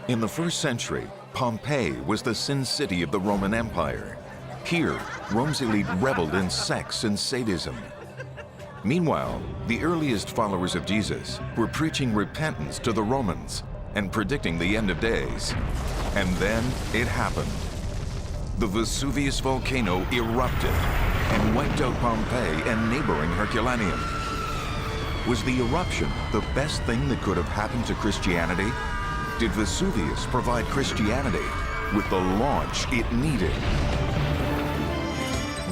In the first century, Pompeii was the sin city of the Roman Empire. Here, Rome's elite reveled in sex and sadism. Meanwhile, the earliest followers of Jesus were preaching repentance to the Romans and predicting the end of days. And then it happened. The Vesuvius volcano erupted and wiped out Pompeii and neighboring Herculaneum. Was the eruption the best thing that could have happened to Christianity? Did Vesuvius provide Christianity with the launch it needed?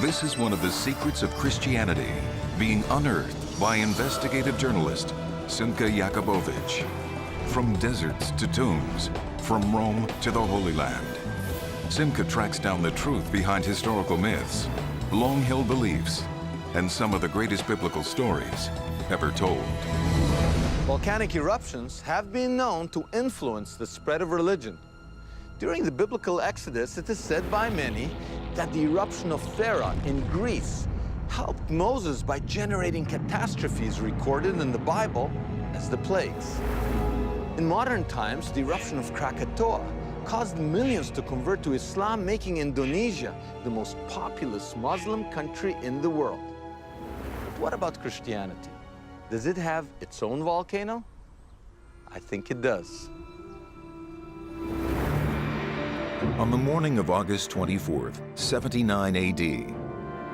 This is one of the secrets of Christianity being unearthed by investigative journalist Simka Jakubowicz. From deserts to tombs, from Rome to the Holy Land, Simka tracks down the truth behind historical myths, long-held beliefs, and some of the greatest biblical stories ever told. Volcanic eruptions have been known to influence the spread of religion. During the biblical Exodus, it is said by many that the eruption of Thera in Greece helped Moses by generating catastrophes recorded in the Bible as the plagues. In modern times, the eruption of Krakatoa caused millions to convert to Islam, making Indonesia the most populous Muslim country in the world. But what about Christianity? Does it have its own volcano? I think it does. On the morning of August 24th, 79 AD,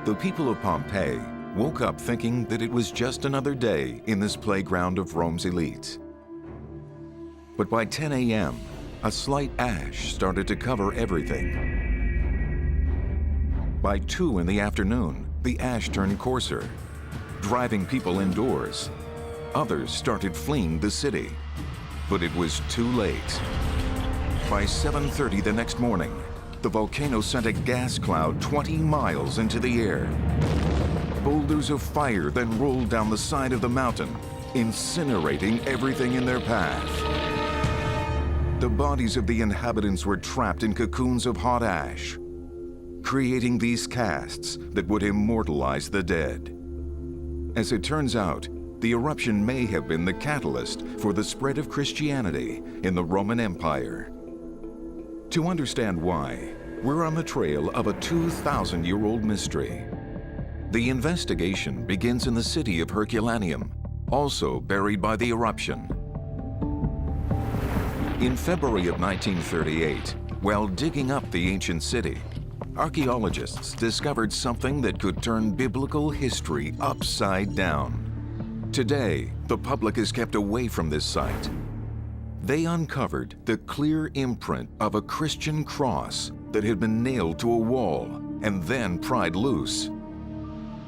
the people of Pompeii woke up thinking that it was just another day in this playground of Rome's elites. But by 10 a.m., a slight ash started to cover everything. By 2 in the afternoon, the ash turned coarser, driving people indoors. Others started fleeing the city, but it was too late. By 7:30 the next morning, the volcano sent a gas cloud 20 miles into the air. Boulders of fire then rolled down the side of the mountain, incinerating everything in their path. The bodies of the inhabitants were trapped in cocoons of hot ash, creating these casts that would immortalize the dead. As it turns out, the eruption may have been the catalyst for the spread of Christianity in the Roman Empire. To understand why, we're on the trail of a 2,000-year-old mystery. The investigation begins in the city of Herculaneum, also buried by the eruption. In February of 1938, while digging up the ancient city, archaeologists discovered something that could turn biblical history upside down. Today, the public is kept away from this site. They uncovered the clear imprint of a Christian cross that had been nailed to a wall and then pried loose.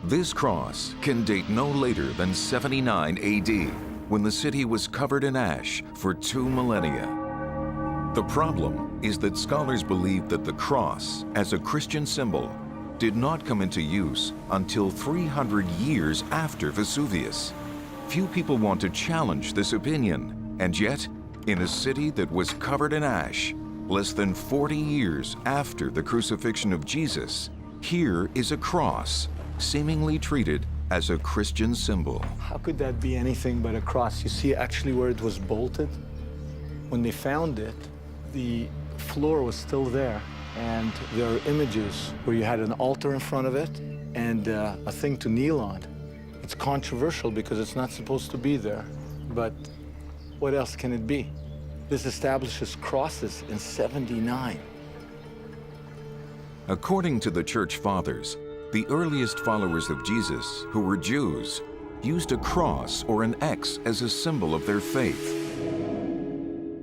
This cross can date no later than 79 AD, when the city was covered in ash for 2 millennia. The problem is that scholars believe that the cross, as a Christian symbol, did not come into use until 300 years after Vesuvius. Few people want to challenge this opinion, and yet, in a city that was covered in ash, less than 40 years after the crucifixion of Jesus, here is a cross, seemingly treated as a Christian symbol. How could that be anything but a cross? You see actually where it was bolted? When they found it, the floor was still there, and there are images where you had an altar in front of it and a thing to kneel on. It's controversial because it's not supposed to be there, but what else can it be? This establishes crosses in 79. According to the Church Fathers, the earliest followers of Jesus, who were Jews, used a cross or an X as a symbol of their faith.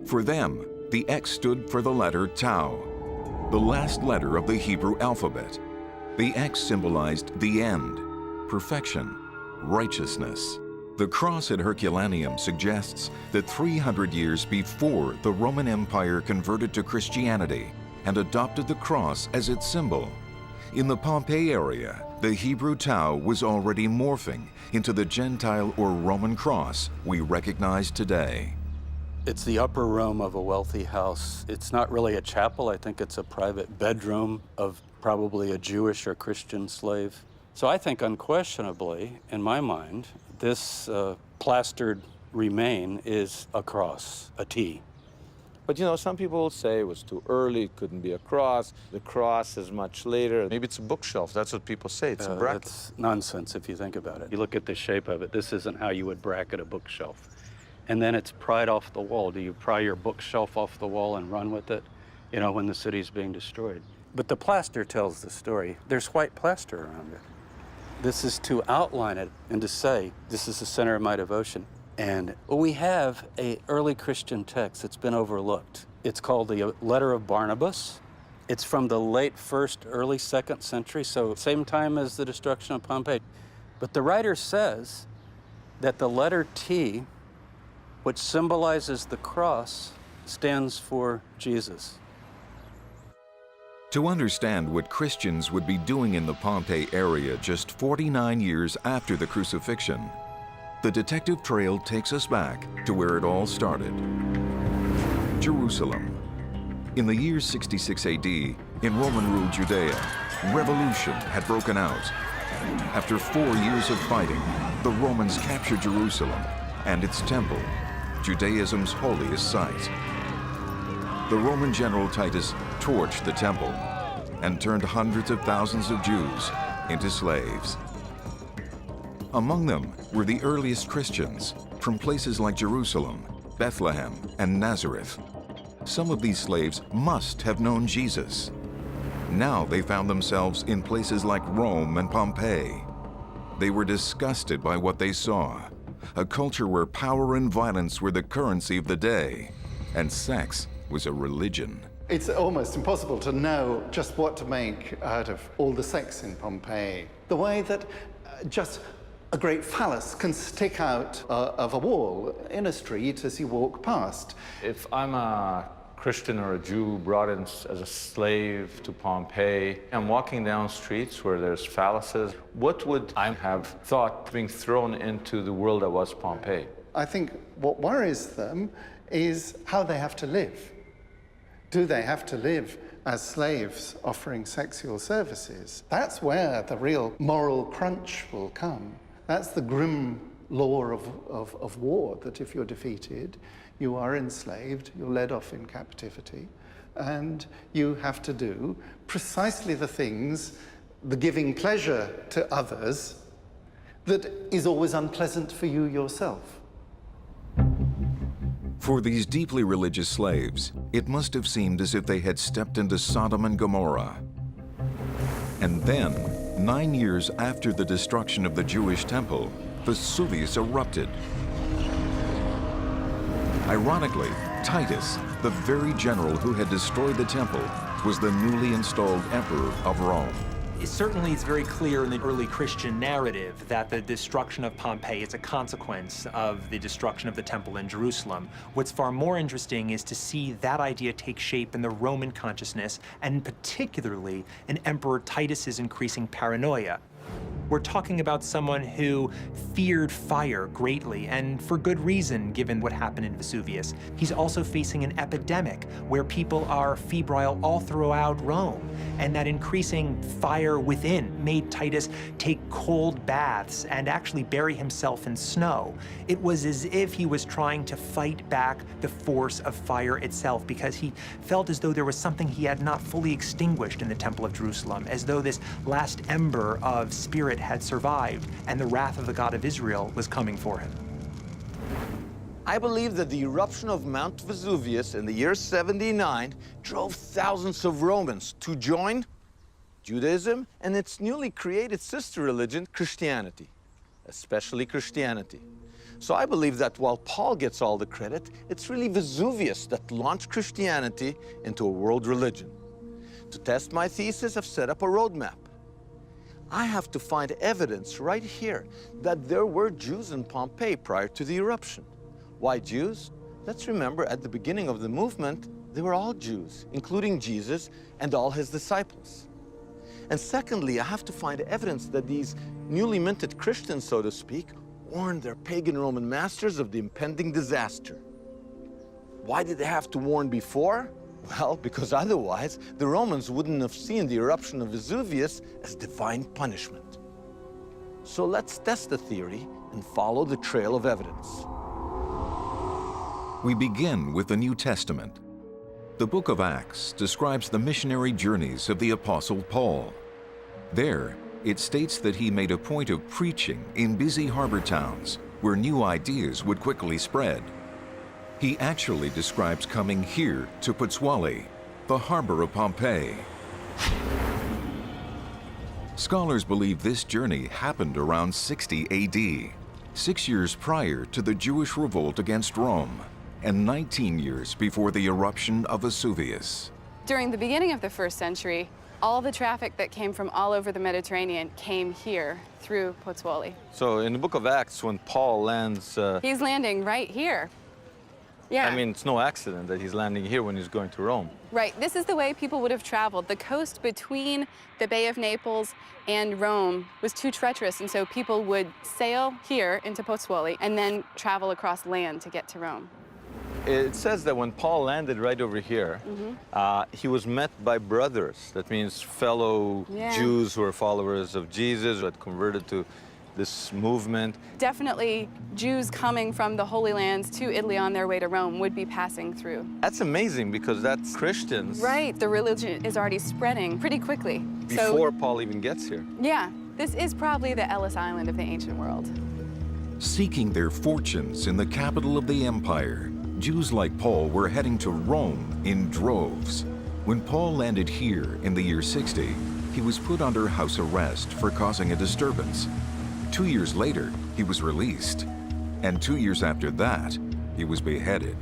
For them, the X stood for the letter Tau, the last letter of the Hebrew alphabet. The X symbolized the end, perfection, righteousness. The cross at Herculaneum suggests that 300 years before the Roman Empire converted to Christianity and adopted the cross as its symbol, in the Pompeii area, the Hebrew Tau was already morphing into the Gentile or Roman cross we recognize today. It's the upper room of a wealthy house. It's not really a chapel. I think it's a private bedroom of probably a Jewish or Christian slave. So I think unquestionably, in my mind, this plastered remain is a cross, a T. But you know, some people will say it was too early, it couldn't be a cross. The cross is much later. Maybe it's a bookshelf. That's what people say. It's a bracket. That's nonsense if you think about it. You look at the shape of it. This isn't how you would bracket a bookshelf. And then it's pried off the wall. Do you pry your bookshelf off the wall and run with it, you know, when the city's being destroyed? But the plaster tells the story. There's white plaster around it. This is to outline it and to say, this is the center of my devotion. And we have an early Christian text that's been overlooked. It's called the Letter of Barnabas. It's from the late 1st, early 2nd century, so same time as the destruction of Pompeii. But the writer says that the letter T, which symbolizes the cross, stands for Jesus. To understand what Christians would be doing in the Pompeii area just 49 years after the crucifixion, the detective trail takes us back to where it all started. Jerusalem. In the year 66 AD, in Roman-ruled Judea, revolution had broken out. After 4 years of fighting, the Romans captured Jerusalem and its temple, Judaism's holiest site. The Roman general Titus torched the temple and turned hundreds of thousands of Jews into slaves. Among them were the earliest Christians from places like Jerusalem, Bethlehem, and Nazareth. Some of these slaves must have known Jesus. Now they found themselves in places like Rome and Pompeii. They were disgusted by what they saw, a culture where power and violence were the currency of the day, and sex was a religion. It's almost impossible to know just what to make out of all the sex in Pompeii. The way that just a great phallus can stick out of a wall in a street as you walk past. If I'm a Christian or a Jew brought in as a slave to Pompeii, I'm walking down streets where there's phalluses, what would I have thought being thrown into the world that was Pompeii? I think what worries them is how they have to live. Do they have to live as slaves offering sexual services? That's where the real moral crunch will come. That's the grim law of war, that if you're defeated, you are enslaved, you're led off in captivity, and you have to do precisely the things, the giving pleasure to others, that is always unpleasant for you yourself. For these deeply religious slaves, it must have seemed as if they had stepped into Sodom and Gomorrah. And then, 9 years after the destruction of the Jewish temple, Vesuvius erupted. Ironically, Titus, the very general who had destroyed the temple, was the newly installed emperor of Rome. Certainly, it's very clear in the early Christian narrative that the destruction of Pompeii is a consequence of the destruction of the temple in Jerusalem. What's far more interesting is to see that idea take shape in the Roman consciousness, and particularly in Emperor Titus's increasing paranoia. We're talking about someone who feared fire greatly, and for good reason, given what happened in Vesuvius. He's also facing an epidemic where people are febrile all throughout Rome, and that increasing fire within made Titus take cold baths and actually bury himself in snow. It was as if he was trying to fight back the force of fire itself, because he felt as though there was something he had not fully extinguished in the Temple of Jerusalem, as though this last ember of spirit had survived, and the wrath of the God of Israel was coming for him. I believe that the eruption of Mount Vesuvius in the year 79 drove thousands of Romans to join Judaism and its newly created sister religion, Christianity, especially Christianity. So I believe that while Paul gets all the credit, it's really Vesuvius that launched Christianity into a world religion. To test my thesis, I've set up a roadmap. I have to find evidence right here that there were Jews in Pompeii prior to the eruption. Why Jews? Let's remember, at the beginning of the movement, they were all Jews, including Jesus and all his disciples. And secondly, I have to find evidence that these newly minted Christians, so to speak, warned their pagan Roman masters of the impending disaster. Why did they have to warn before? Well, because otherwise, the Romans wouldn't have seen the eruption of Vesuvius as divine punishment. So let's test the theory and follow the trail of evidence. We begin with the New Testament, The book of Acts describes the missionary journeys of the Apostle Paul. There, it states that he made a point of preaching in busy harbor towns where new ideas would quickly spread. He actually describes coming here to Pozzuoli, the harbor of Pompeii. Scholars believe this journey happened around 60 AD, 6 years prior to the Jewish revolt against Rome, and 19 years before the eruption of Vesuvius. During the beginning of the 1st century, all the traffic that came from all over the Mediterranean came here through Pozzuoli. So in the book of Acts, when Paul lands... He's landing right here. Yeah. I mean, it's no accident that he's landing here when he's going to Rome. Right. This is the way people would have traveled. The coast between the Bay of Naples and Rome was too treacherous, and so people would sail here into Pozzuoli and then travel across land to get to Rome. It says that when Paul landed right over here, he was met by brothers. That means fellow Jews who were followers of Jesus, who had converted to this movement. Definitely Jews coming from the Holy Lands to Italy on their way to Rome would be passing through. That's amazing because that's Christians. Right, the religion is already spreading pretty quickly. Before Paul even gets here. Yeah, this is probably the Ellis Island of the ancient world. Seeking their fortunes in the capital of the empire, Jews like Paul were heading to Rome in droves. When Paul landed here in the year 60, he was put under house arrest for causing a disturbance. 2 years later, he was released. And 2 years after that, he was beheaded.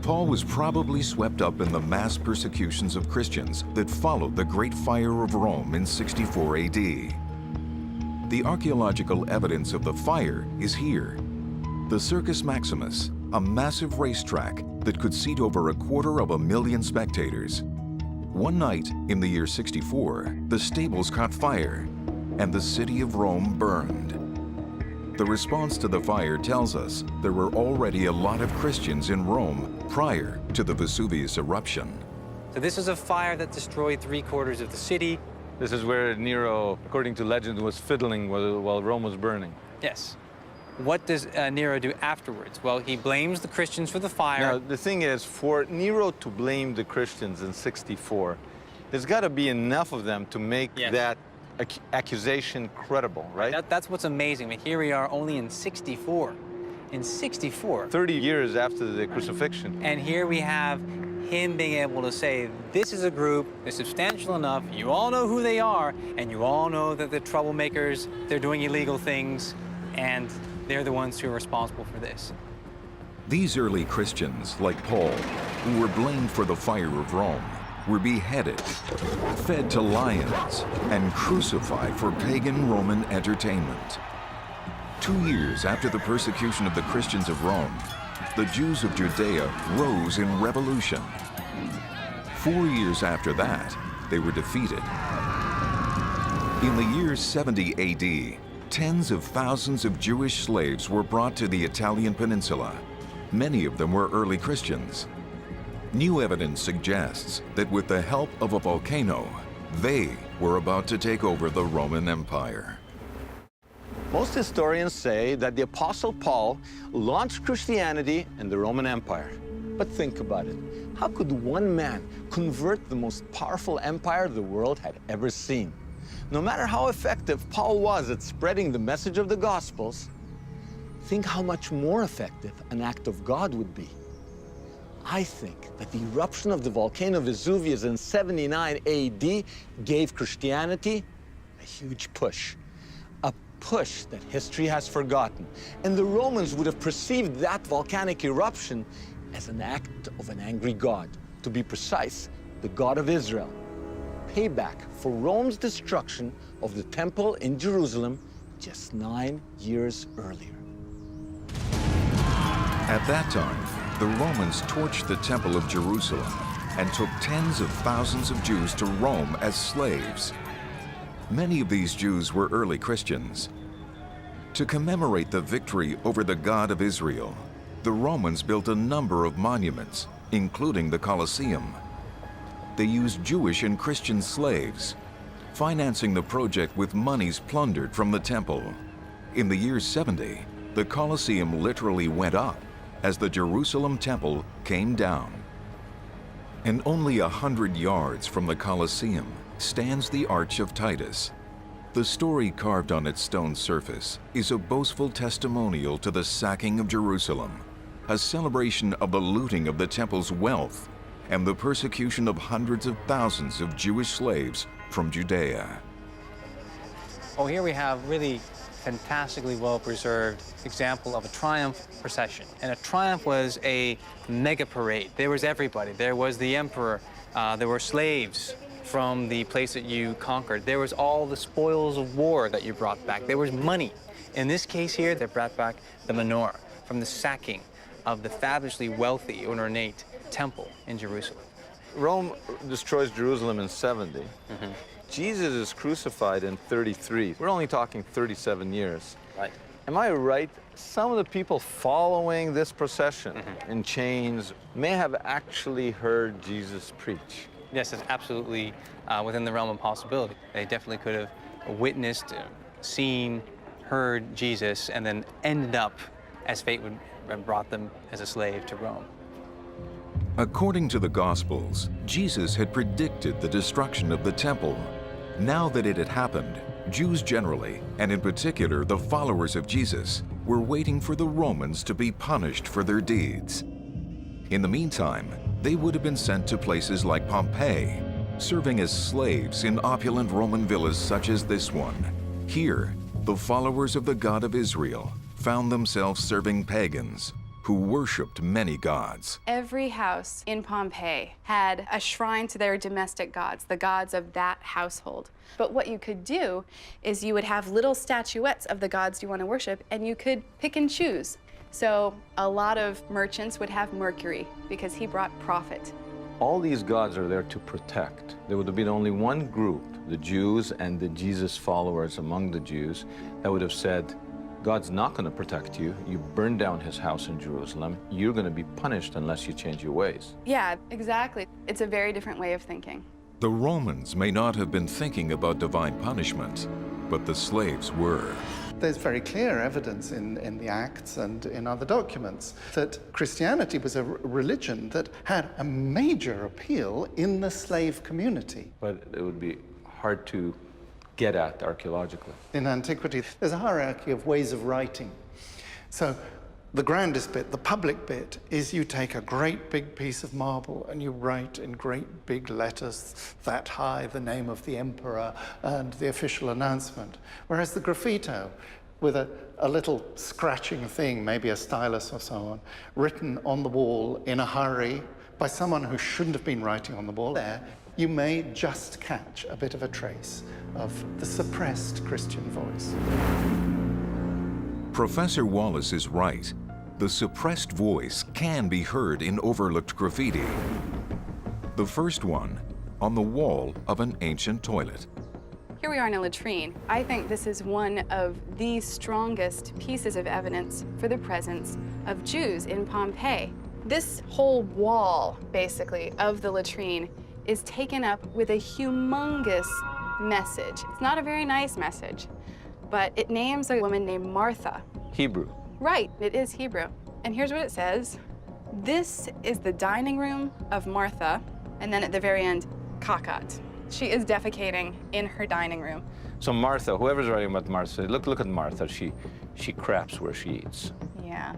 Paul was probably swept up in the mass persecutions of Christians that followed the Great Fire of Rome in 64 AD. The archaeological evidence of the fire is here. The Circus Maximus, a massive racetrack that could seat over 250,000 spectators. One night in the year 64, the stables caught fire and the city of Rome burned. The response to the fire tells us there were already a lot of Christians in Rome prior to the Vesuvius eruption. So this is a fire that destroyed 3/4 of the city. This is where Nero, according to legend, was fiddling while Rome was burning. Yes. What does Nero do afterwards? Well, he blames the Christians for the fire. Now, the thing is, for Nero to blame the Christians in 64, there's got to be enough of them to make that accusation credible, right? That's what's amazing. I mean, here we are only in 64. In 64. 30 years after the crucifixion. And here we have him being able to say, this is a group that's substantial enough, you all know who they are, and you all know that they're troublemakers, they're doing illegal things, and they're the ones who are responsible for this. These early Christians, like Paul, who were blamed for the fire of Rome, were beheaded, fed to lions, and crucified for pagan Roman entertainment. 2 years after the persecution of the Christians of Rome, the Jews of Judea rose in revolution. 4 years after that, they were defeated. In the year 70 AD, tens of thousands of Jewish slaves were brought to the Italian peninsula. Many of them were early Christians. New evidence suggests that with the help of a volcano, they were about to take over the Roman Empire. Most historians say that the Apostle Paul launched Christianity in the Roman Empire. But think about it. How could one man convert the most powerful empire the world had ever seen? No matter how effective Paul was at spreading the message of the Gospels, think how much more effective an act of God would be. I think that the eruption of the volcano Vesuvius in 79 AD gave Christianity a huge push. A push that history has forgotten. And the Romans would have perceived that volcanic eruption as an act of an angry God. To be precise, the God of Israel. Payback for Rome's destruction of the temple in Jerusalem just 9 years earlier. At that time, the Romans torched the Temple of Jerusalem and took tens of thousands of Jews to Rome as slaves. Many of these Jews were early Christians. To commemorate the victory over the God of Israel, the Romans built a number of monuments, including the Colosseum. They used Jewish and Christian slaves, financing the project with monies plundered from the temple. In the year 70, the Colosseum literally went up as the Jerusalem temple came down. And only 100 yards from the Colosseum stands the Arch of Titus. The story carved on its stone surface is a boastful testimonial to the sacking of Jerusalem, a celebration of the looting of the temple's wealth, and the persecution of hundreds of thousands of Jewish slaves from Judea. Oh, here we have really fantastically well-preserved example of a triumph procession. And a triumph was a mega parade. There was everybody. There was the emperor. There were slaves from the place that you conquered. There was all the spoils of war that you brought back. There was money. In this case here, they brought back the menorah from the sacking of the fabulously wealthy and ornate temple in Jerusalem. Rome destroys Jerusalem in 70. Jesus is crucified in 33. We're only talking 37 years. Right. Am I right? Some of the people following this procession in chains may have actually heard Jesus preach. Yes, it's absolutely within the realm of possibility. They definitely could have witnessed, seen, heard Jesus, and then ended up as fate would have brought them as a slave to Rome. According to the Gospels, Jesus had predicted the destruction of the temple. Now that it had happened, Jews generally, and in particular the followers of Jesus, were waiting for the Romans to be punished for their deeds. In the meantime, they would have been sent to places like Pompeii, serving as slaves in opulent Roman villas such as this one. Here, the followers of the God of Israel found themselves serving pagans who worshipped many gods. Every house in Pompeii had a shrine to their domestic gods, the gods of that household. But what you could do is you would have little statuettes of the gods you want to worship, and you could pick and choose. So a lot of merchants would have Mercury because he brought profit. All these gods are there to protect. There would have been only one group, the Jews and the Jesus followers among the Jews, that would have said, God's not going to protect you. You burned down his house in Jerusalem. You're going to be punished unless you change your ways. Yeah, exactly. It's a very different way of thinking. The Romans may not have been thinking about divine punishment, but the slaves were. There's very clear evidence in the Acts and in other documents that Christianity was a religion that had a major appeal in the slave community. But it would be hard to get at archaeologically. In antiquity, there's a hierarchy of ways of writing. So the grandest bit, the public bit, is you take a great big piece of marble and you write in great big letters that high the name of the emperor and the official announcement. Whereas the graffito, with a little scratching thing, maybe a stylus or so on, written on the wall in a hurry by someone who shouldn't have been writing on the wall there, you may just catch a bit of a trace of the suppressed Christian voice. Professor Wallace is right. The suppressed voice can be heard in overlooked graffiti. The first one on the wall of an ancient toilet. Here we are in a latrine. I think this is one of the strongest pieces of evidence for the presence of Jews in Pompeii. This whole wall, basically, of the latrine is taken up with a humongous message. It's not a very nice message, but it names a woman named Martha. Hebrew. Right, it is Hebrew. And here's what it says. This is the dining room of Martha, and then at the very end, Kakat. She is defecating in her dining room. So Martha, whoever's writing about Martha, look at Martha. She craps where she eats. Yeah.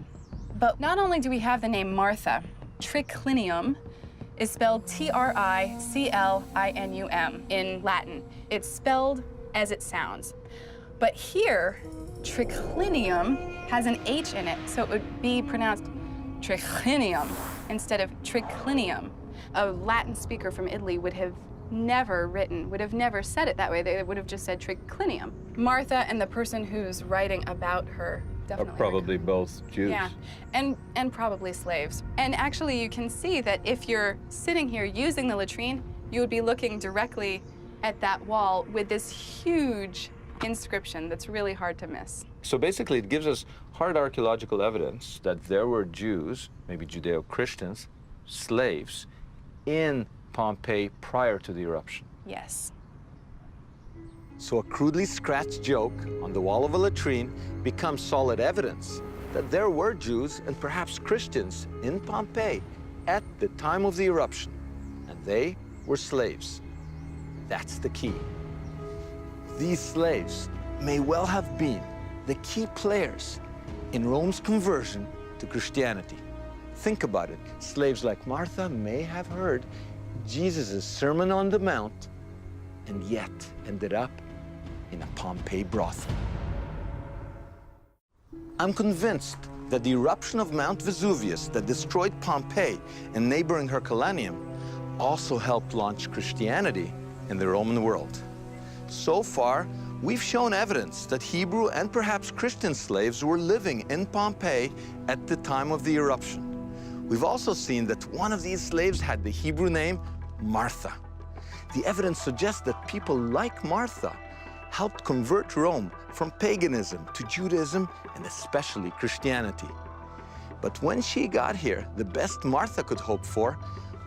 But not only do we have the name Martha, triclinium is spelled Triclinum in Latin. It's spelled as it sounds. But here, triclinium has an H in it, so it would be pronounced triclinium instead of triclinium. A Latin speaker from Italy would have never said it that way. They would have just said triclinium. Martha and the person who's writing about her definitely are probably both Jews. Yeah, and probably slaves. And actually, you can see that if you're sitting here using the latrine, you would be looking directly at that wall with this huge inscription that's really hard to miss. So basically, it gives us hard archaeological evidence that there were Jews, maybe Judeo-Christians, slaves, in Pompeii prior to the eruption. Yes. So a crudely scratched joke on the wall of a latrine becomes solid evidence that there were Jews and perhaps Christians in Pompeii at the time of the eruption. and they were slaves. That's the key. These slaves may well have been the key players in Rome's conversion to Christianity. Think about it. Slaves like Martha may have heard Jesus' Sermon on the Mount and yet ended up in a Pompeii brothel. I'm convinced that the eruption of Mount Vesuvius that destroyed Pompeii and neighboring Herculaneum also helped launch Christianity in the Roman world. So far, we've shown evidence that Hebrew and perhaps Christian slaves were living in Pompeii at the time of the eruption. We've also seen that one of these slaves had the Hebrew name Martha. The evidence suggests that people like Martha helped convert Rome from paganism to Judaism and especially Christianity. But when she got here, the best Martha could hope for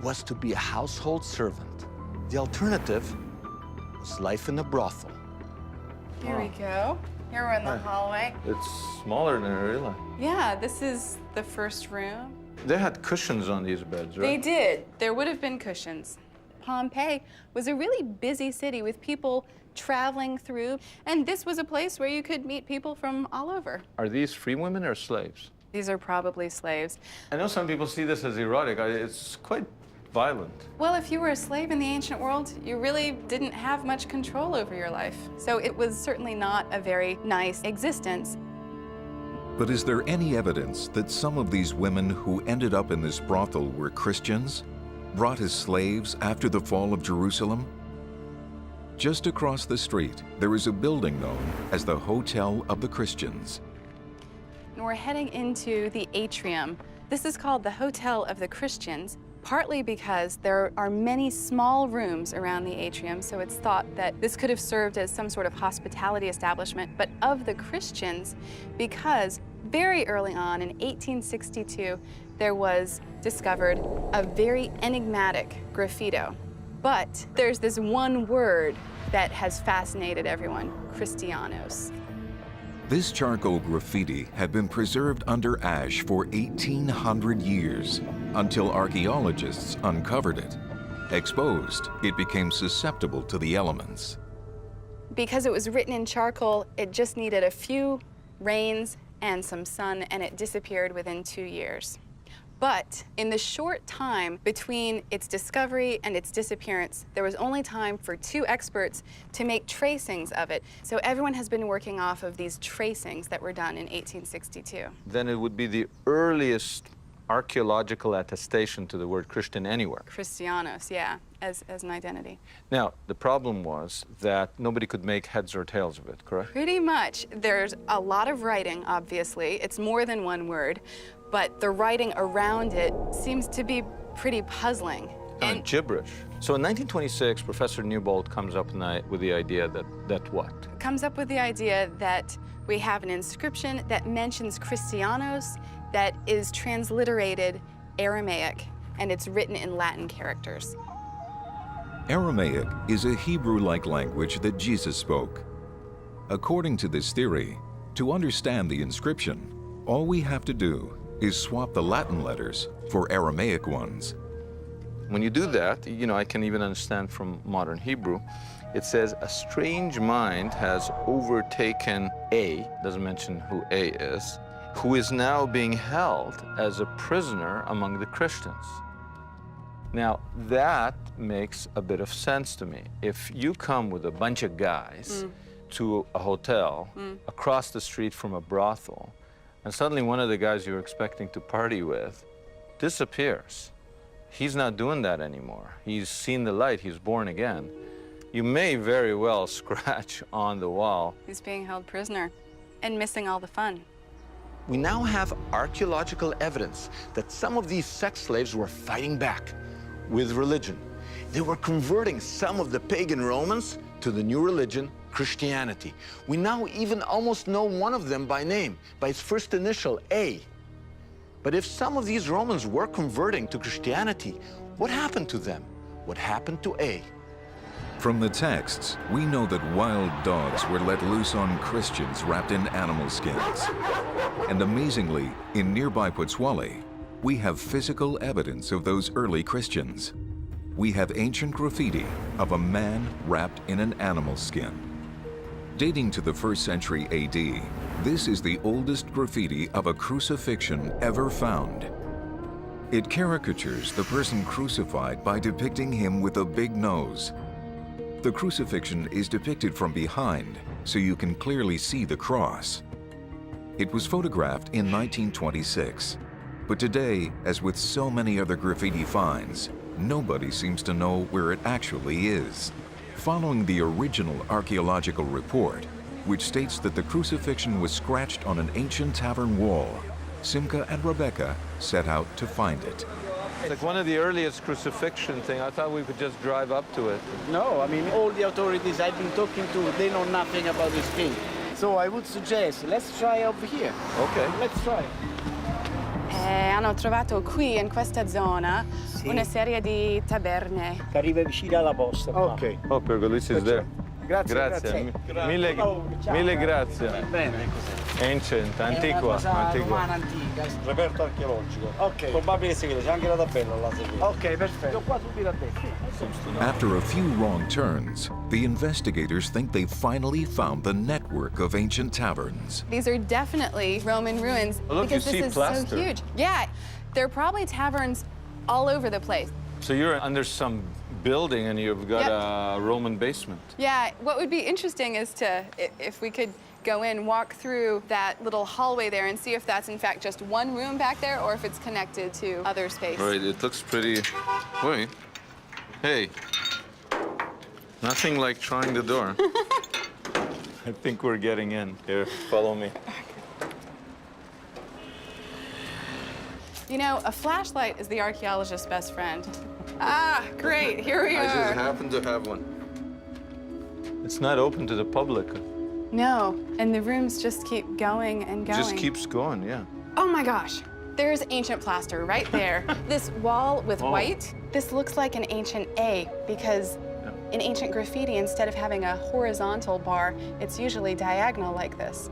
was to be a household servant. The alternative was life in a brothel. Here we go. Here we're in the hallway. It's smaller than I realized. Yeah, this is the first room. They had cushions on these beds, They right? did. There would have been cushions. Pompeii was a really busy city with people traveling through, and this was a place where you could meet people from all over. Are these free women or slaves? These are probably slaves. I know some people see this as erotic. It's quite violent. Well, if you were a slave in the ancient world, you really didn't have much control over your life. So it was certainly not a very nice existence. But is there any evidence that some of these women who ended up in this brothel were Christians, brought as slaves after the fall of Jerusalem? Just across the street, there is a building known as the Hotel of the Christians. And we're heading into the atrium. This is called the Hotel of the Christians, partly because there are many small rooms around the atrium, so it's thought that this could have served as some sort of hospitality establishment, but of the Christians, because very early on in 1862, there was discovered a very enigmatic graffito. But there's this one word that has fascinated everyone, Christianos. This charcoal graffiti had been preserved under ash for 1,800 years until archaeologists uncovered it. Exposed, it became susceptible to the elements. Because it was written in charcoal, it just needed a few rains and some sun, and it disappeared within 2 years. But in the short time between its discovery and its disappearance, there was only time for 2 experts to make tracings of it. So everyone has been working off of these tracings that were done in 1862. Then it would be the earliest archaeological attestation to the word Christian anywhere. Christianos, yeah, as an identity. Now, the problem was that nobody could make heads or tails of it, correct? Pretty much. There's a lot of writing, obviously. It's more than one word, but the writing around it seems to be pretty puzzling. And gibberish. So in 1926, Professor Newbold comes up with the idea that what? Comes up with the idea that we have an inscription that mentions Christianos that is transliterated Aramaic, and it's written in Latin characters. Aramaic is a Hebrew-like language that Jesus spoke. According to this theory, to understand the inscription, all we have to do is swap the Latin letters for Aramaic ones. When you do that, you know, I can even understand from modern Hebrew, it says, a strange mind has overtaken A, doesn't mention who A is, who is now being held as a prisoner among the Christians. Now, that makes a bit of sense to me. If you come with a bunch of guys to a hotel across the street from a brothel, and suddenly one of the guys you're expecting to party with disappears. He's not doing that anymore. He's seen the light, he's born again. You may very well scratch on the wall. He's being held prisoner and missing all the fun. We now have archaeological evidence that some of these sex slaves were fighting back with religion. They were converting some of the pagan Romans to the new religion, Christianity. We now even almost know one of them by name, by his first initial, A. But if some of these Romans were converting to Christianity, what happened to them? What happened to A? From the texts, we know that wild dogs were let loose on Christians wrapped in animal skins. And amazingly, in nearby Pozzuoli, we have physical evidence of those early Christians. we have ancient graffiti of a man wrapped in an animal skin. Dating to the 1st century AD, this is the oldest graffiti of a crucifixion ever found. It caricatures the person crucified by depicting him with a big nose. The crucifixion is depicted from behind, so you can clearly see the cross. It was photographed in 1926, but today, as with so many other graffiti finds, nobody seems to know where it actually is. Following the original archaeological report, which states that the crucifixion was scratched on an ancient tavern wall, Simca and Rebecca set out to find it. It's like one of the earliest crucifixion thing. I thought we could just drive up to it. No, I mean, all the authorities I've been talking to, they know nothing about this thing. So I would suggest, let's try over here. Okay. Let's try. Hanno trovato qui, in questa zona, una serie di taberne. Che arriva vicino alla posta. Ok. Oh, Pergolisi is there. Grazie, Grazie. grazie. Mille grazie. Bene. Ancient, antiqua. Romana antica. Reperto archeologico. Ok. Probabile segreto, c'è anche la tabella là seguita. Ok, perfetto. Qua subito a destra. After a few wrong turns, the investigators think they've finally found the network of ancient taverns. These are definitely Roman ruins Oh, look, because you this see is plaster. so huge. Yeah, there are probably taverns all over the place. So you're under some building and you've got Yep. a Roman basement. Yeah, what would be interesting is to, if we could go in, walk through that little hallway there and see if that's in fact just one room back there or if it's connected to other space. Right, it looks pretty... Wait. Hey. Nothing like trying the door. I think we're getting in. Here, follow me. You know, a flashlight is the archaeologist's best friend. Ah, great, here we I just are. happen to have one. It's not open to the public. No, and the rooms just keep going and It going. just keeps going, yeah. Oh my gosh, there's ancient plaster right there. This wall with white, this looks like an ancient A because in ancient graffiti, instead of having a horizontal bar, it's usually diagonal like this.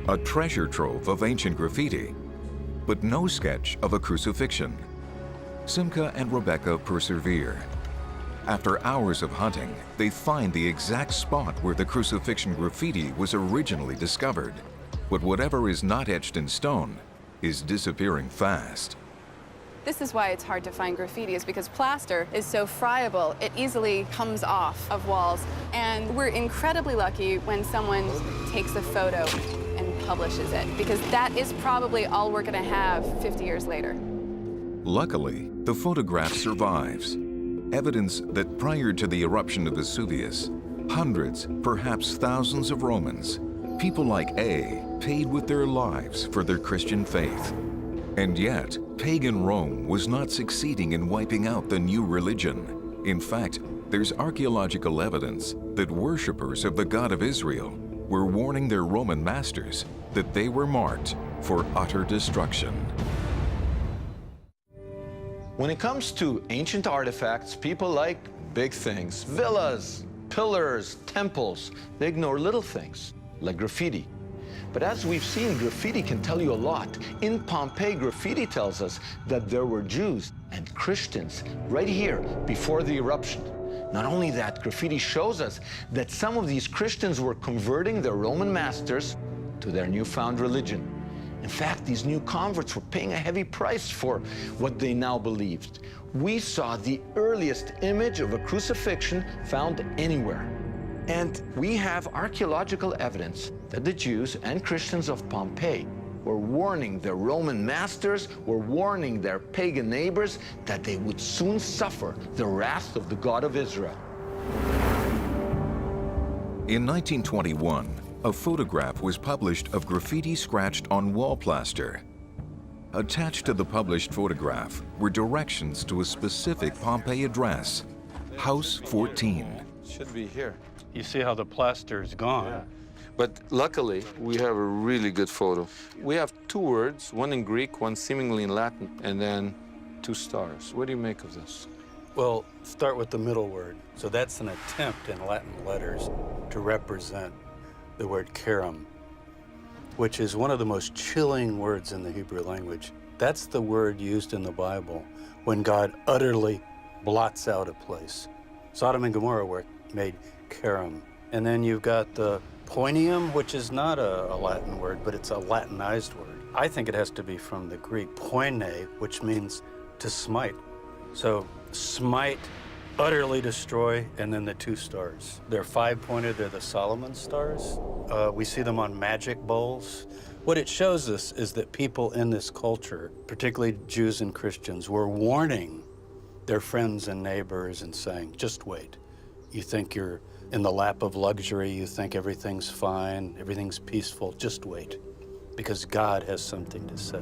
A treasure trove of ancient graffiti, but no sketch of a crucifixion. Simca and Rebecca persevere. After hours of hunting, they find the exact spot where the crucifixion graffiti was originally discovered. But whatever is not etched in stone is disappearing fast. This is why it's hard to find graffiti, is because plaster is so friable. It easily comes off of walls. And we're incredibly lucky when someone takes a photo and publishes it, because that is probably all we're gonna have 50 years later. Luckily, the photograph survives. Evidence that prior to the eruption of Vesuvius, hundreds, perhaps thousands of Romans, people like A, paid with their lives for their Christian faith. And yet, pagan Rome was not succeeding in wiping out the new religion. In fact, there's archaeological evidence that worshippers of the God of Israel were warning their Roman masters that they were marked for utter destruction. When it comes to ancient artifacts, people like big things. Villas, pillars, temples. They ignore little things, like graffiti. But as we've seen, graffiti can tell you a lot. In Pompeii, graffiti tells us that there were Jews and Christians right here before the eruption. Not only that, graffiti shows us that some of these Christians were converting their Roman masters to their newfound religion. In fact, these new converts were paying a heavy price for what they now believed. We saw the earliest image of a crucifixion found anywhere. And we have archaeological evidence that the Jews and Christians of Pompeii were warning their Roman masters, were warning their pagan neighbors that they would soon suffer the wrath of the God of Israel. In 1921, a photograph was published of graffiti scratched on wall plaster. Attached to the published photograph were directions to a specific Pompeii address, House 14. Should be here. You see how the plaster is gone. But luckily, we have a really good photo. We have two words, one in Greek, one seemingly in Latin, and then two stars. What do you make of this? Well, start with the middle word. So that's an attempt in Latin letters to represent the word kerem, which is one of the most chilling words in the Hebrew language. That's the word used in the Bible when God utterly blots out a place. Sodom and Gomorrah were made Kerem. And then you've got the poinium, which is not a Latin word, but it's a Latinized word. I think it has to be from the Greek, poine, which means to smite. So smite, utterly destroy, and then the two stars. They're five-pointed, they're the Solomon stars. We see them on magic bowls. What it shows us is that people in this culture, particularly Jews and Christians, were warning their friends and neighbors and saying, just wait. You think you're in the lap of luxury, you think everything's fine, everything's peaceful, just wait, because God has something to say.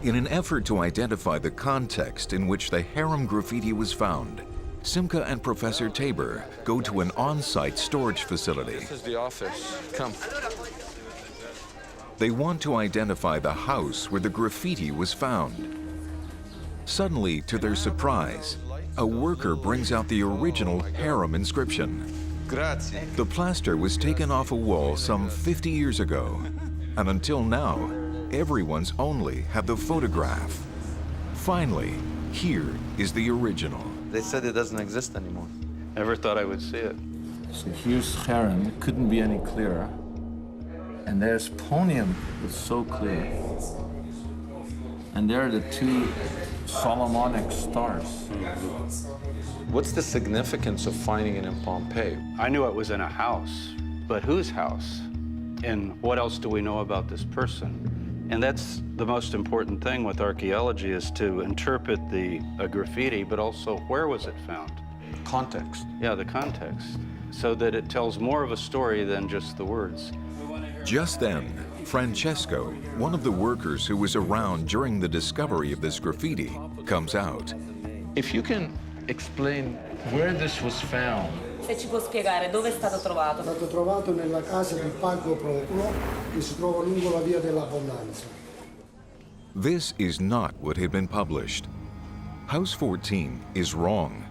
In an effort to identify the context in which the harem graffiti was found, Simca and Professor Tabor go to an on-site storage facility. This is the office. Come. They want to identify the house where the graffiti was found. Suddenly, to their surprise, a worker brings out the original harem inscription. Grazie. The plaster was taken off a wall some 50 years ago, and until now, everyone's only had the photograph. Finally, here is the original. They said it doesn't exist anymore. Never thought I would see it. So here's harem. It couldn't be any clearer. And there's ponium. It's so clear. And there are the two Solomonic stars. What's the significance of finding it in Pompeii? I knew it was in a house, but whose house? And what else do we know about this person? And that's the most important thing with archaeology, is to interpret the graffiti, but also where was it found? Context. Yeah, the context, so that it tells more of a story than just the words. Just then, Francesco, one of the workers who was around during the discovery of this graffiti, comes out. If you can explain where this was found. Se ci può spiegare dove è stato trovato? È stato trovato nella casa di Pago Procolo, che si trova lungo la via dell'Abbondanza. This is not what had been published. House 14 is wrong.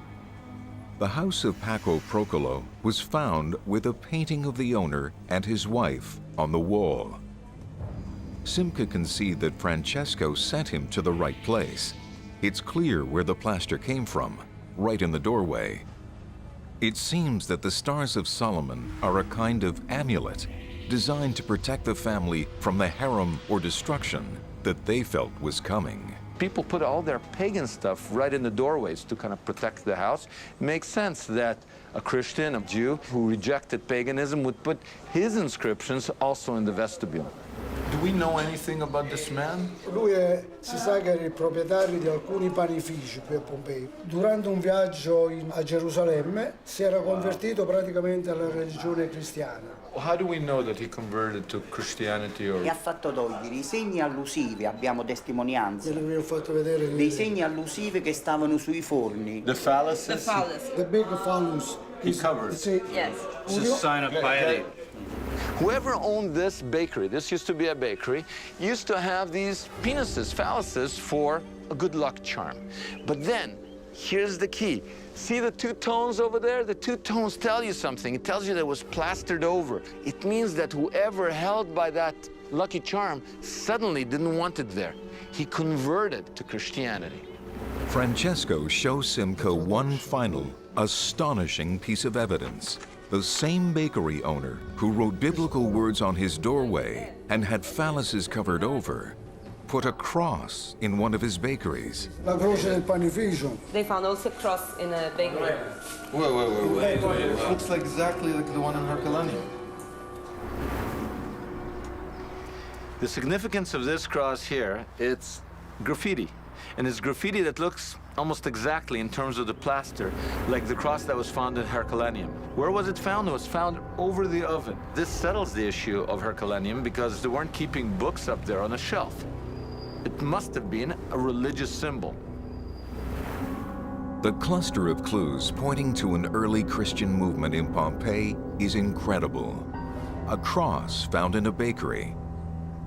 The house of Paco Procolo was found with a painting of the owner and his wife on the wall. Simca can see that Francesco sent him to the right place. It's clear where the plaster came from, right in the doorway. It seems that the Stars of Solomon are a kind of amulet designed to protect the family from the harem or destruction that they felt was coming. People put all their pagan stuff right in the doorways to kind of protect the house. It makes sense that a Christian, a Jew who rejected paganism would put his inscriptions also in the vestibule. Do we know anything about this man? Lui si sa che era il proprietario di alcuni panifici qui a Pompei. Durante un viaggio a Gerusalemme si era convertito praticamente alla religione cristiana. How do we know that he converted to Christianity or... E ha fatto togliere i segni allusivi, abbiamo testimonianze. Vi ho fatto vedere dei segni allusivi che stavano sui forni. The phalluses? The phallus. The big phallus. He covered. Yes. It's a sign of piety. Whoever owned this bakery, this used to be a bakery, used to have these penises, phalluses, for a good luck charm. But then, here's the key. See the two tones over there? The two tones tell you something. It tells you that it was plastered over. It means that whoever held by that lucky charm suddenly didn't want it there. He converted to Christianity. Francesco shows Simca one final, astonishing piece of evidence. The same bakery owner who wrote biblical words on his doorway and had phalluses covered over put a cross in one of his bakeries. La croce del panificio. They found also a cross in a bakery. Wait. It looks like exactly like the one in Herculaneum. The significance of this cross here, it's graffiti. And it's graffiti that looks almost exactly, in terms of the plaster, like the cross that was found in Herculaneum. Where was it found? It was found over the oven. This settles the issue of Herculaneum because they weren't keeping books up there on a shelf. It must have been a religious symbol. The cluster of clues pointing to an early Christian movement in Pompeii is incredible. A cross found in a bakery,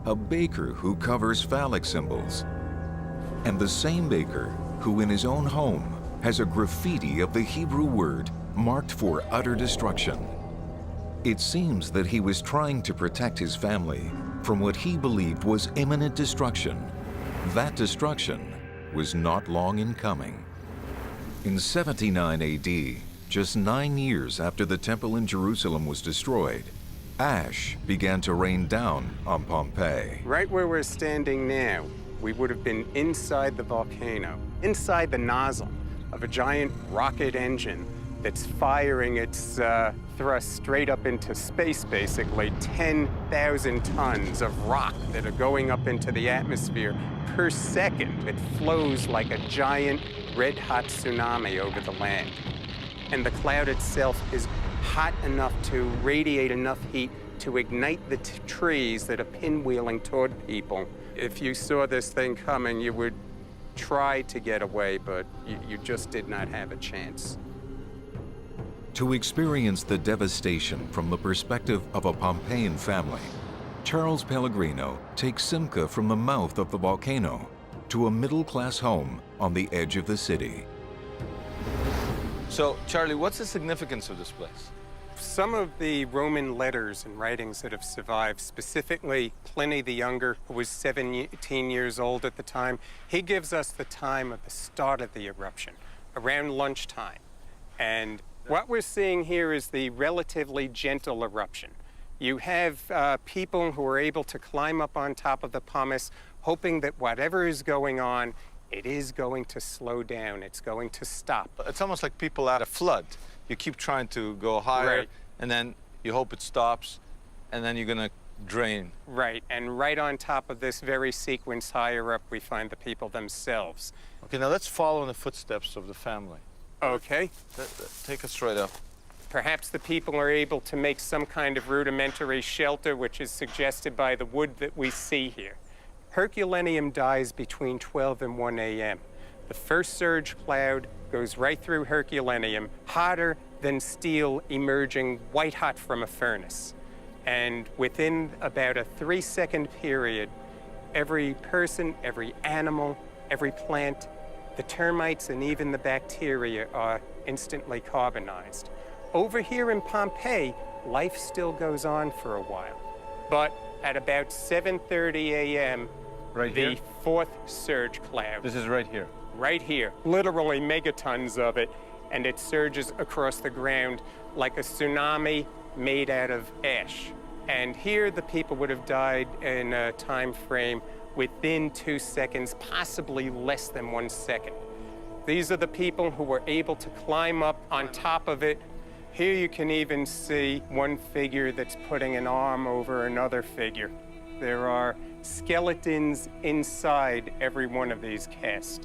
a baker who covers phallic symbols, and the same baker who in his own home has a graffiti of the Hebrew word marked for utter destruction. It seems that he was trying to protect his family from what he believed was imminent destruction. That destruction was not long in coming. In 79 AD, just 9 years after the temple in Jerusalem was destroyed, ash began to rain down on Pompeii. Right where we're standing now, we would have been inside the volcano, inside the nozzle of a giant rocket engine that's firing its thrust straight up into space, basically. 10,000 tons of rock that are going up into the atmosphere per second. It flows like a giant red-hot tsunami over the land. And the cloud itself is hot enough to radiate enough heat to ignite the trees that are pinwheeling toward people. If you saw this thing coming, you would try to get away, but you just did not have a chance. To experience the devastation from the perspective of a Pompeian family, Charles Pellegrino takes Simca from the mouth of the volcano to a middle-class home on the edge of the city. So, Charlie, what's the significance of this place? Some of the Roman letters and writings that have survived, specifically Pliny the Younger, who was 17 years old at the time, he gives us the time of the start of the eruption, around lunchtime. And what we're seeing here is the relatively gentle eruption. You have people who are able to climb up on top of the pumice, hoping that whatever is going on, it is going to slow down, it's going to stop. It's almost like people at a flood. You keep trying to go higher, Right. and then you hope it stops, and then you're gonna drain. Right, and right on top of this very sequence higher up, we find the people themselves. Okay, now let's follow in the footsteps of the family. Okay. Take us right up. Perhaps the people are able to make some kind of rudimentary shelter, which is suggested by the wood that we see here. Herculaneum dies between 12 and 1 a.m. The first surge cloud goes right through Herculaneum, hotter than steel emerging white hot from a furnace. And within about a 3-second period, every person, every animal, every plant, the termites and even the bacteria are instantly carbonized. Over here in Pompeii, life still goes on for a while. But at about 7:30 a.m., the fourth surge cloud. This is right here. Right here, literally megatons of it, and it surges across the ground like a tsunami made out of ash. And here the people would have died in a time frame within 2 seconds, possibly less than 1 second. These are the people who were able to climb up on top of it. Here you can even see one figure that's putting an arm over another figure. There are skeletons inside every one of these casts.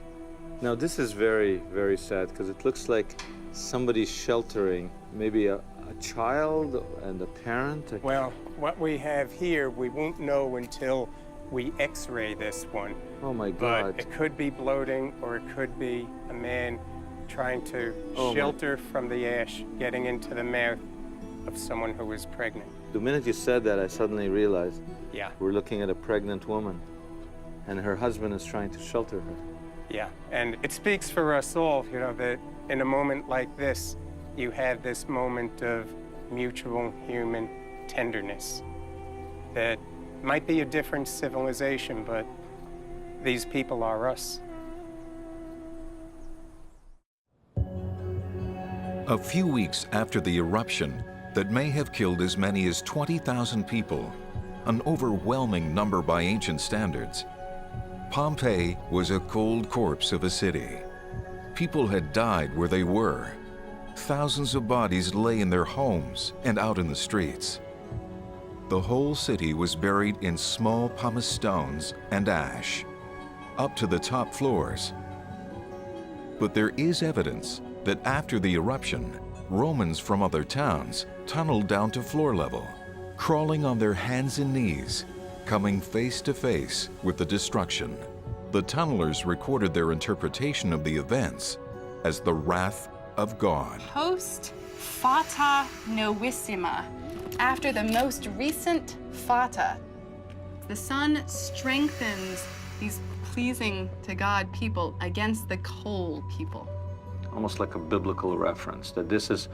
Now this is very, very sad because it looks like somebody's sheltering maybe a child and a parent. Well, what we have here, we won't know until we x-ray this one. Oh my God. But it could be bloating or it could be a man trying to shelter from the ash, getting into the mouth of someone who is pregnant. The minute you said that, I suddenly realized Yeah. we're looking at a pregnant woman and her husband is trying to shelter her. Yeah, and it speaks for us all, you know, that in a moment like this, you have this moment of mutual human tenderness that might be a different civilization, but these people are us. A few weeks after the eruption that may have killed as many as 20,000 people, an overwhelming number by ancient standards, Pompeii was a cold corpse of a city. People had died where they were. Thousands of bodies lay in their homes and out in the streets. The whole city was buried in small pumice stones and ash, up to the top floors. But there is evidence that after the eruption, Romans from other towns tunneled down to floor level, crawling on their hands and knees, coming face to face with the destruction. The tunnelers recorded their interpretation of the events as the wrath of God. Post fata novissima, after the most recent fata, the sun strengthens these pleasing to God people against the cold people. Almost like a biblical reference, that this is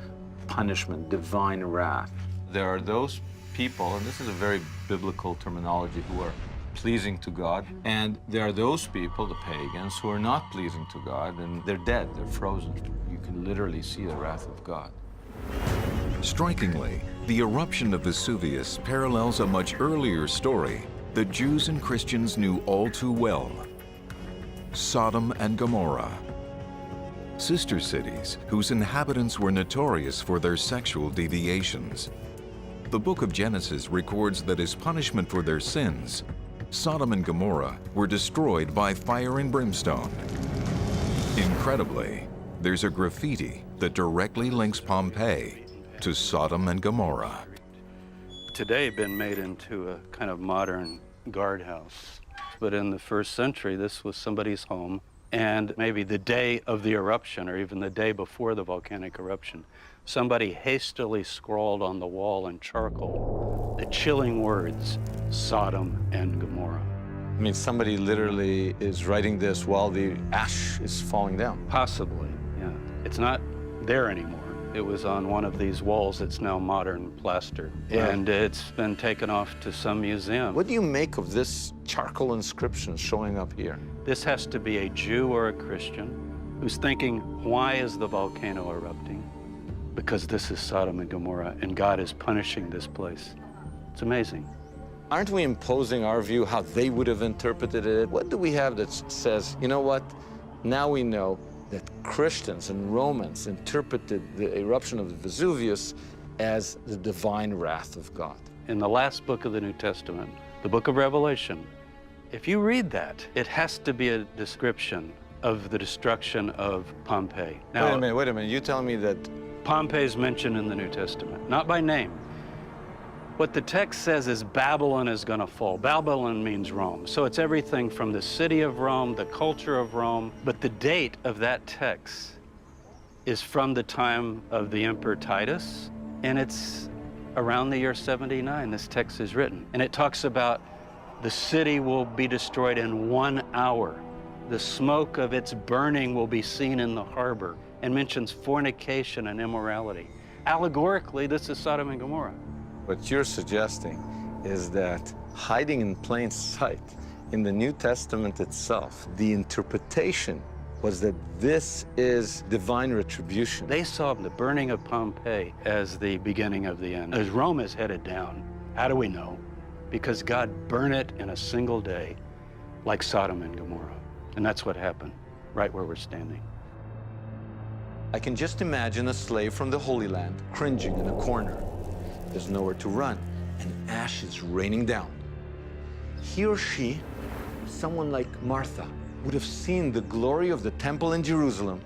punishment, divine wrath. There are those people, and this is a very biblical terminology, who are pleasing to God. And there are those people, the pagans, who are not pleasing to God, and they're dead, they're frozen. You can literally see the wrath of God. Strikingly, the eruption of Vesuvius parallels a much earlier story that Jews and Christians knew all too well: Sodom and Gomorrah. Sister cities whose inhabitants were notorious for their sexual deviations. The book of Genesis records that as punishment for their sins, Sodom and Gomorrah were destroyed by fire and brimstone. Incredibly, there's a graffiti that directly links Pompeii to Sodom and Gomorrah. Today been made into a kind of modern guardhouse. But in the first century, this was somebody's home, and maybe the day of the eruption, or even the day before the volcanic eruption, somebody hastily scrawled on the wall in charcoal the chilling words, Sodom and Gomorrah. I mean, somebody literally is writing this while the ash is falling down. Possibly, yeah. It's not there anymore. It was on one of these walls. It's now modern plaster. Right. And it's been taken off to some museum. What do you make of this charcoal inscription showing up here? This has to be a Jew or a Christian who's thinking, why is the volcano erupting? Because this is Sodom and Gomorrah, and God is punishing this place. It's amazing. Aren't we imposing our view how they would have interpreted it? What do we have that says, you know what, now we know that Christians and Romans interpreted the eruption of the Vesuvius as the divine wrath of God? In the last book of the New Testament, the book of Revelation, if you read that, it has to be a description of the destruction of Pompeii. Now, wait a minute, you telling me that Pompeii is mentioned in the New Testament, not by name. What the text says is Babylon is going to fall. Babylon means Rome. So it's everything from the city of Rome, the culture of Rome. But the date of that text is from the time of the Emperor Titus, and it's around the year 79 this text is written. And it talks about the city will be destroyed in 1 hour. The smoke of its burning will be seen in the harbor, and mentions fornication and immorality. Allegorically, this is Sodom and Gomorrah. what you're suggesting is that hiding in plain sight in the New Testament itself, the interpretation was that this is divine retribution. They saw the burning of Pompeii as the beginning of the end. As Rome is headed down, how do we know? Because God burned it in a single day, like Sodom and Gomorrah. And that's what happened, right where we're standing. I can just imagine a slave from the Holy Land cringing in a corner. There's nowhere to run, and ash is raining down. He or she, someone like Martha, would have seen the glory of the temple in Jerusalem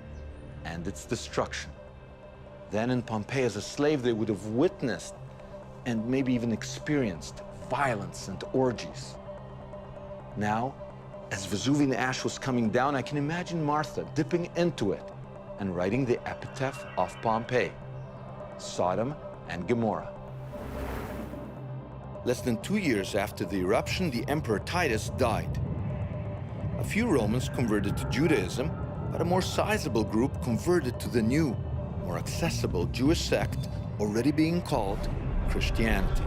and its destruction. Then in Pompeii, as a slave, they would have witnessed and maybe even experienced violence and orgies. Now, as Vesuvian ash was coming down, I can imagine Martha dipping into it and writing the epitaph of Pompeii, Sodom and Gomorrah. Less than 2 years after the eruption, the Emperor Titus died. A few Romans converted to Judaism, but a more sizable group converted to the new, more accessible Jewish sect already being called Christianity.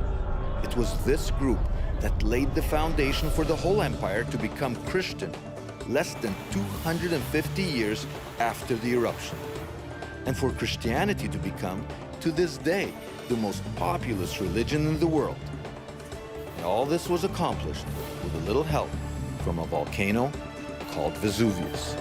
It was this group that laid the foundation for the whole empire to become Christian less than 250 years after the eruption, and for Christianity to become, to this day, the most populous religion in the world. And all this was accomplished with a little help from a volcano called Vesuvius.